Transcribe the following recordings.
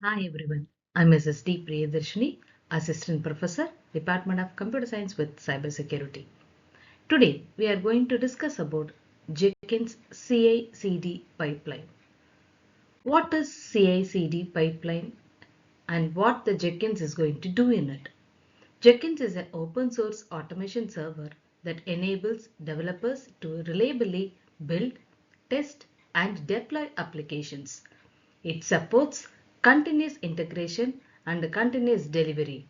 Hi everyone, I'm Mrs. D. Priyadarshini, Assistant Professor, Department of Computer Science with Cybersecurity. Today we are going to discuss about Jenkins CI/CD pipeline. What is CI/CD pipeline and what the Jenkins is going to do in it? Jenkins is an open source automation server that enables developers to reliably build, test, and deploy applications. It supports continuous integration and continuous delivery,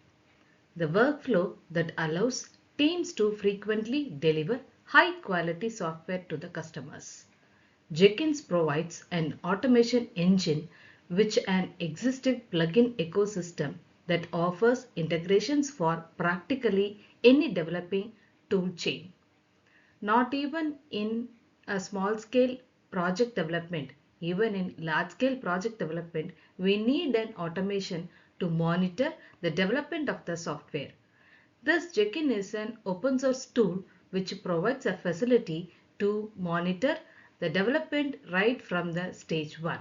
the workflow that allows teams to frequently deliver high quality software to the customers. Jenkins provides an automation engine which an existing plugin ecosystem that offers integrations for practically any developing tool chain. Not even in a small scale project development, even in large scale project development, we need an automation to monitor the development of the software. This Jenkins is an open source tool which provides a facility to monitor the development right from the stage 1.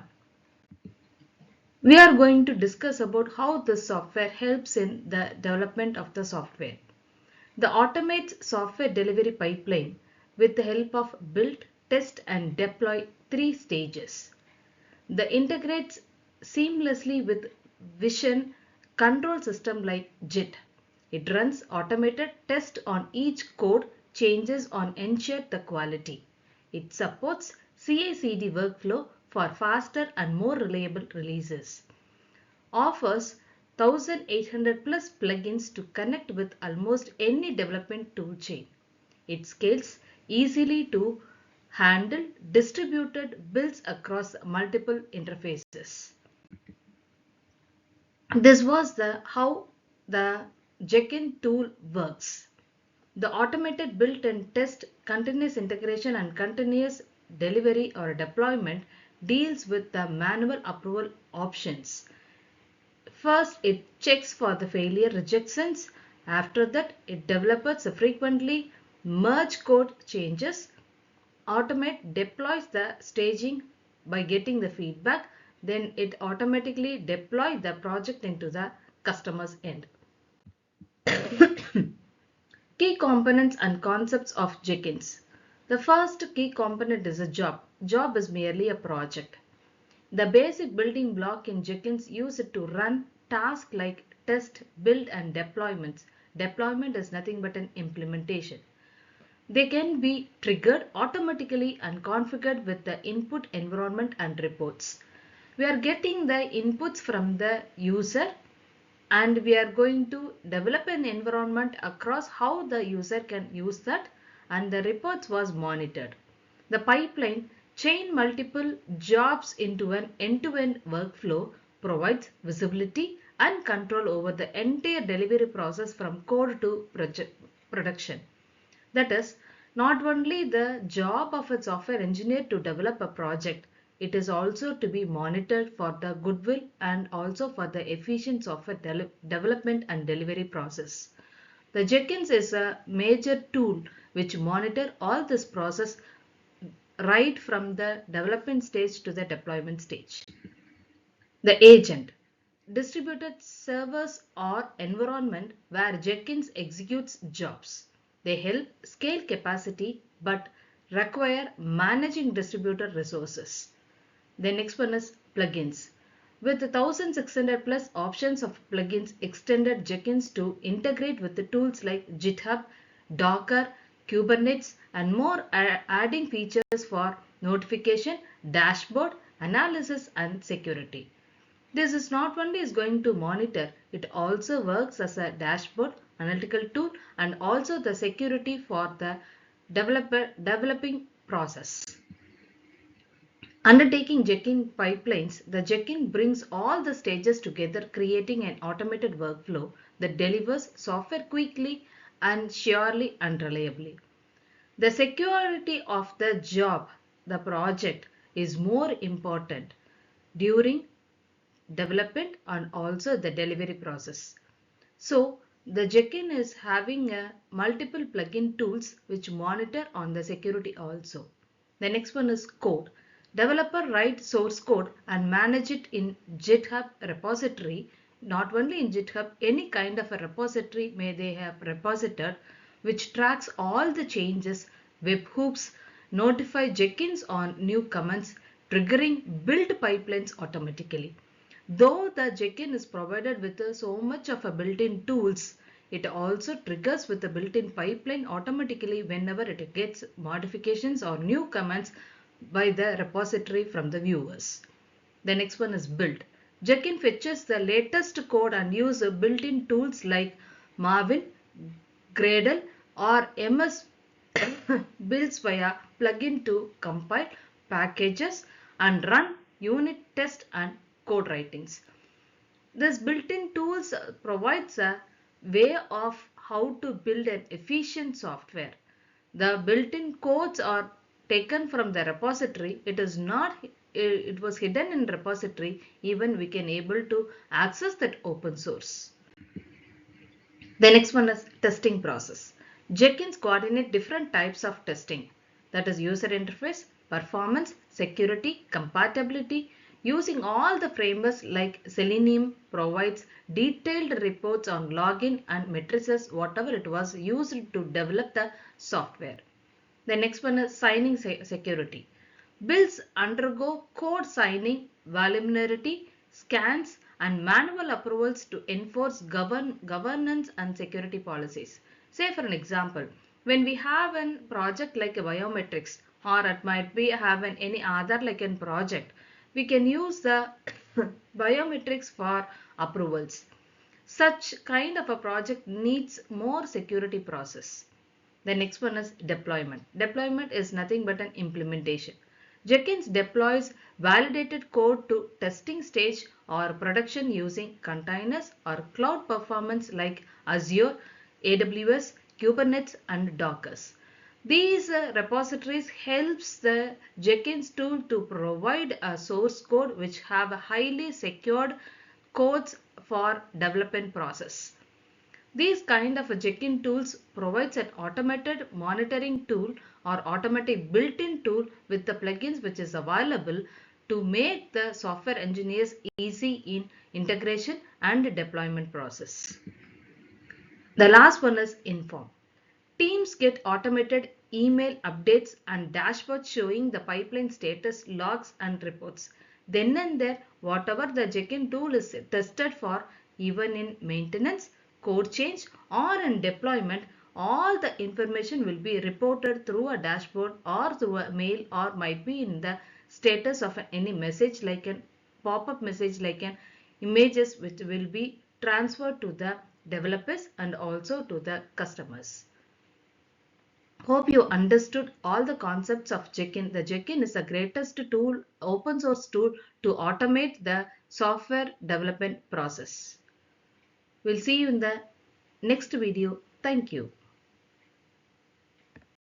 We are going to discuss about how this software helps in the development of the software. The automates software delivery pipeline with the help of build, test and deploy 3 stages. The integrates seamlessly with vision control system like JIT. It runs automated tests on each code changes on ensure the quality. It supports CI/CD workflow for faster and more reliable releases. Offers 1800 plus plugins to connect with almost any development toolchain. It scales easily to handle distributed builds across multiple interfaces. This was how the Jenkins tool works. The automated build and test, continuous integration and continuous delivery or deployment deals with the manual approval options. First, it checks for the failure rejections. After that, it developers frequently merge code changes, automate deploys the staging by getting the feedback, then it automatically deploy the project into the customer's end. Key components and concepts of Jenkins. The first key component is a job. Job is merely a project. The basic building block in Jenkins used to run tasks like test, build and deployments. Deployment is nothing but an implementation. They can be triggered automatically and configured with the input environment and reports. We are getting the inputs from the user and we are going to develop an environment across how the user can use that, and the reports was monitored. The pipeline chain multiple jobs into an end-to-end workflow, provides visibility and control over the entire delivery process from code to production. That is not only the job of a software engineer to develop a project, it is also to be monitored for the goodwill and also for the efficient software development and delivery process. The Jenkins is a major tool which monitor all this process right from the development stage to the deployment stage. The agent. Distributed servers or environment where Jenkins executes jobs. They help scale capacity but require managing distributed resources. The next one is plugins. With 1600 plus options of plugins extended Jenkins to integrate with the tools like GitHub, Docker, Kubernetes and more, adding features for notification, dashboard, analysis and security. This is not only is going to monitor, it also works as a dashboard, analytical tool and also the security for the developing process. Undertaking Jenkins pipelines, the Jenkins brings all the stages together, creating an automated workflow that delivers software quickly and surely and reliably. The security of the job, the project is more important during development and also the delivery process. So the Jenkins is having a multiple plugin tools which monitor on the security also. The next one is code. Developer write source code and manage it in GitHub repository. Not only in GitHub, any kind of a repository may they have reposited which tracks all the changes, webhooks, notify Jenkins on new comments, triggering build pipelines automatically. Though the Jenkins is provided with so much of a built-in tools, it also triggers with the built-in pipeline automatically whenever it gets modifications or new commands by the repository from the viewers. The next one is build. Jenkins fetches the latest code and uses built-in tools like Marvin, Gradle or MS builds via plugin to compile packages and run unit test and code writings. This built-in tools provides a way of how to build an efficient software. The built-in codes are taken from the repository. It was hidden in repository. Even we can able to access that open source. The next one is testing process. Jenkins coordinate different types of testing, that is user interface, performance, security, compatibility. Using all the frameworks like Selenium provides detailed reports on login and matrices whatever it was used to develop the software. The next one is signing security. Builds undergo code signing, vulnerability scans and manual approvals to enforce governance and security policies. Say for an example, when we have a project like a biometrics or it might be have any other like a project, we can use the biometrics for approvals. Such kind of a project needs more security process. The next one is deployment. Deployment is nothing but an implementation. Jenkins deploys validated code to testing stage or production using containers or cloud performance like Azure, AWS, Kubernetes and Docker. These repositories helps the Jenkins tool to provide a source code which have a highly secured codes for development process. These kind of Jenkins tools provides an automated monitoring tool or automatic built-in tool with the plugins which is available to make the software engineers easy in integration and deployment process. The last one is inform. Teams get automated email updates and dashboards showing the pipeline status, logs and reports. Then and there, whatever the Jenkins tool is tested for, even in maintenance, code change or in deployment, all the information will be reported through a dashboard or through a mail or might be in the status of any message like an pop-up message like an images which will be transferred to the developers and also to the customers. Hope you understood all the concepts of Jenkins. The Jenkins is the greatest tool, open source tool to automate the software development process. We'll see you in the next video. Thank you.